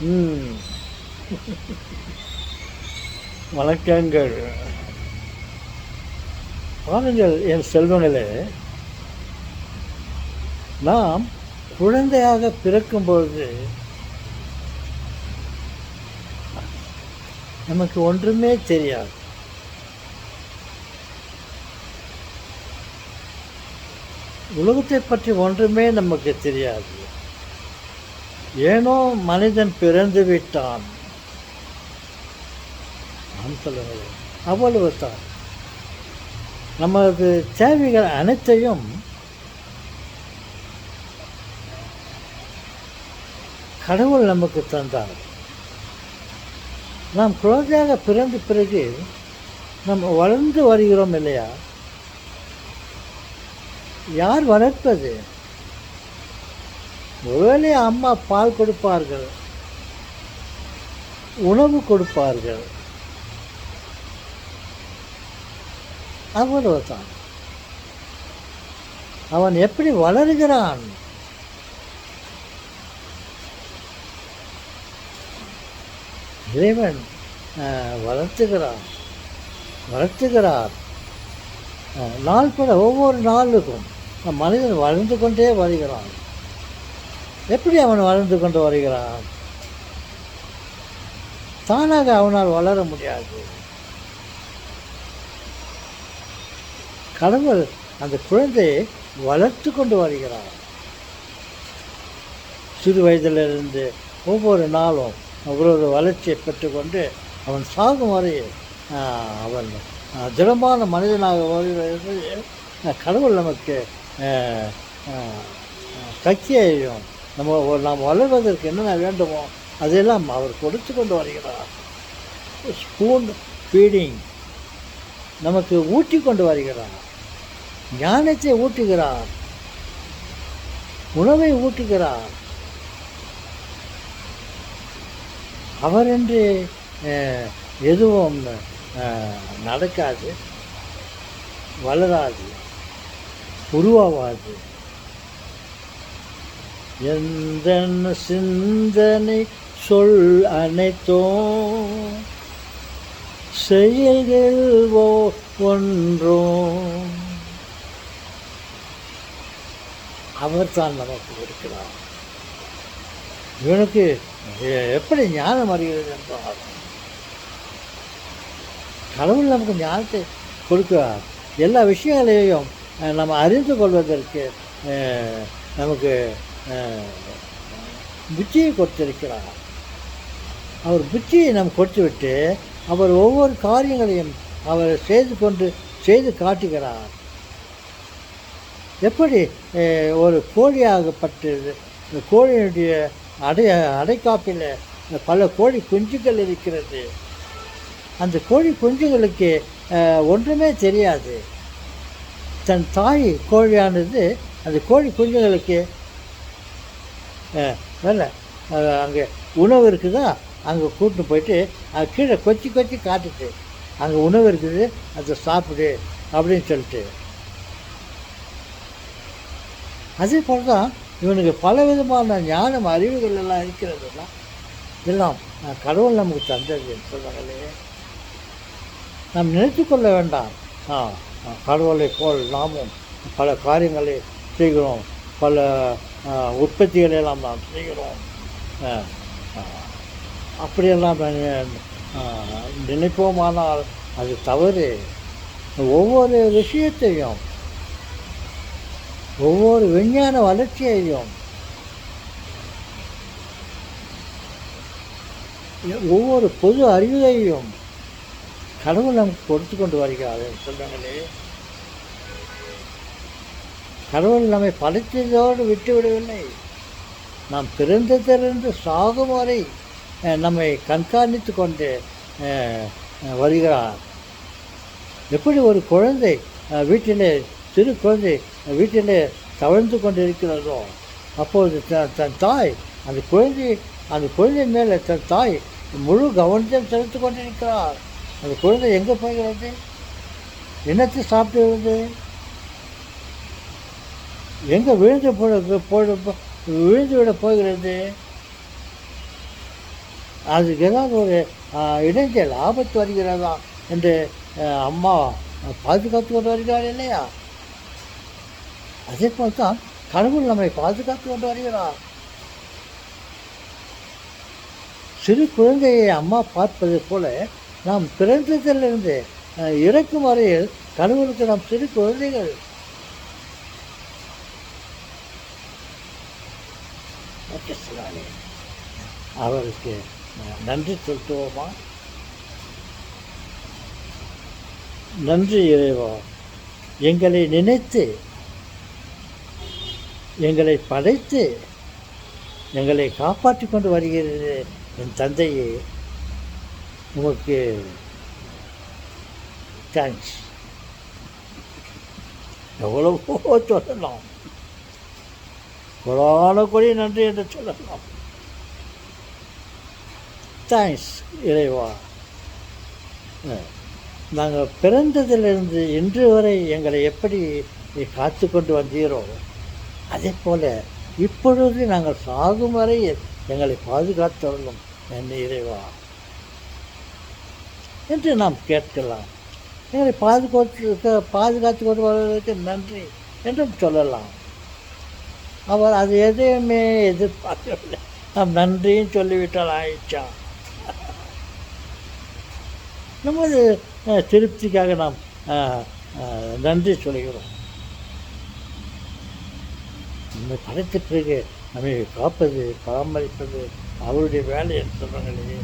ம். வணக்கங்கள். பாருங்கள் என் செல்வங்களே, நாம் குழந்தையாக பிறக்கும்பொழுது நமக்கு ஒன்றுமே தெரியாது. உலகத்தை பற்றி ஒன்றுமே நமக்கு தெரியாது. ஏனோ மனிதன் பிறந்து விட்டான். நான் சொல்லுங்கள், அவ்வளவுதான். நமது தேவைகள் அனைத்தையும் கடவுள் நமக்கு தந்தார். நாம் குழந்தையாக பிறந்த பிறகு நம்ம வளர்ந்து வருகிறோம் இல்லையா? யார் வளர்ப்பது? ஒருவேளை அம்மா பால் கொடுப்பார்கள், உணவு கொடுப்பார்கள், அவ்வளவுதான். அவன் எப்படி வளர்கிறான்? இறைவன் வளர்த்துகிறார். நாள் பட ஒவ்வொரு நாளுக்கும் மனிதன் வளர்ந்து கொண்டே வருகிறான். எப்படி அவன் வளர்ந்து கொண்டு வருகிறான்? தானாக அவனால் வளர முடியாது. கடவுள் அந்த குழந்தையை வளர்த்து கொண்டு வருகிறார். சிறு வயதிலிருந்து ஒவ்வொரு நாளும் ஒரு வளர்ச்சியை பெற்றுக்கொண்டு அவன் சாகும் வரை அவன் திடமான மனிதனாக வருகிறது. கடவுள் நமக்கு சக்தியையும் நாம் வளர்வதற்கு என்னென்ன வேண்டுமோ அதையெல்லாம் அவர் கொடுத்து கொண்டு வருகிறார். ஸ்பூன் ஃபீடிங் நமக்கு ஊட்டி கொண்டு வருகிறார். ஞானத்தை ஊட்டுகிறார், உணவை ஊட்டுகிறார். அவரென்று எதுவும் நடக்காது, வளராது, உருவாகாது. எந்த சிந்தனை சொல் அனைத்தும் செயல்கள் ஒன்றும் அவர் தான் நமக்கு இருக்கிறார். இவனுக்கு எப்படி ஞானம் அறிகிறது என்றால் கடவுள் நமக்கு ஞானத்தை கொடுக்கிறார். எல்லா விஷயங்களையும் நம்ம அறிந்து கொள்வதற்கு நமக்கு புத்தியை கொடுத்திருக்கிறார். அவர் புத்தியை நாம் கொடுத்துவிட்டு அவர் ஒவ்வொரு காரியங்களையும் அவர் செய்து காட்டுகிறார். எப்படி ஒரு கோழியாகப்பட்டு இந்த கோழியினுடைய அடைக்காப்பில் பல கோழி குஞ்சுகள் இருக்கிறது. அந்த கோழி குஞ்சுகளுக்கு ஒன்றுமே தெரியாது. தன் தாய் கோழியானது அந்த கோழி குஞ்சுகளுக்கு வேலை அங்கே உணவு இருக்குதா, அங்கே கூட்டு போயிட்டு அது கீழே கொச்சி காட்டுது, அங்கே உணவு இருக்குது, அதை சாப்பிடு அப்படின்னு சொல்லிட்டு. அதே போல் தான் இவனுக்கு பல விதமான ஞானம் அறிவுகள் எல்லாம் இருக்கிறதுனா எல்லாம் கடவுள் நமக்கு தந்தது சொல்கிறாங்களே. நாம் நினைத்து கொள்ள வேண்டாம், கடவுளை போல் நாமும் பல காரியங்களை செய்கிறோம், பல உற்பத்திகளை எல்லாம் நாம் செய்கிறோம். அப்படியெல்லாம் நினைப்போமானால் அது தவறு. ஒவ்வொரு விஷயத்தையும், ஒவ்வொரு விஞ்ஞான வளர்ச்சியையும், ஒவ்வொரு பொது அறிவையும் கடவுள் நமக்கு கொடுத்து கொண்டு வருகிறார் சொல்கிறாங்களே. கடவுள் நம்மை படைத்ததோடு விட்டுவிடவில்லை. நாம் பிறந்ததிலிருந்து சாகும் வரை நம்மை கண்காணித்து கொண்டு வருகிறார். எப்படி ஒரு குழந்தை வீட்டிலே, சிறு குழந்தை வீட்டிலே தவழ்ந்து கொண்டு இருக்கிறதோ அப்பொழுது தன் தாய் அந்த குழந்தை மேலே தன் தாய் முழு கவனத்தையும் செலுத்தி கொண்டிருக்கிறார். அந்த குழந்தை எங்கே போகிறது? என்னத்தை சாப்பிடுவது? எங்கே விழுந்து விட போகிறது? அதுக்கு ஏதாவது ஒரு இடைஞ்சல் ஆபத்து வருகிறதா என்று அம்மா பாதுகாத்து கொண்டு வருகிறார் இல்லையா? அதே போல் தான் கடவுள் நம்மை பாதுகாத்து கொண்டு வருகிறார். சிறு குழந்தையை அம்மா பார்ப்பது போல நாம் பிறந்ததிலிருந்து இறக்கும் வரையில் கடவுளுக்கு நாம் சிறு குழந்தைகள். அவருக்கு நன்றி செலுத்துவோமா? நன்றி இறைவா, எங்களை நினைத்து, எங்களை படைத்து, எங்களை காப்பாற்றி கொண்டு வருகிறது என் தந்தையே, உமக்கு தேங்க்ஸ். எவ்வளவோ சொல்லலாம், கொடான கொடி நன்றி என்று சொல்லலாம். தேங்க்ஸ் இறைவா. நாங்கள் பிறந்ததிலிருந்து இன்று வரை எங்களை எப்படி காத்து கொண்டு வந்தீரோ, அதே போல் இப்பொழுது நாங்கள் சாகும் வரை எங்களை பாதுகாத்தவர்களும் என்ன இறைவா என்று நாம் கேட்கலாம். எங்களை பாதுகாத்து கொண்டு வருவதற்கு நன்றி என்றும் சொல்லலாம். அவர் அது எதையுமே எதிர்பார்க்கவில்லை. நாம் நன்றியும் சொல்லிவிட்டால் ஆயிடுச்சா? நமது திருப்திக்காக நாம் நன்றி சொல்கிறோம். நம்மை படைத்த பிறகு நம்மை காப்பது, பராமரிப்பது அவருடைய வேலை என்று சொல்கிறாங்களே.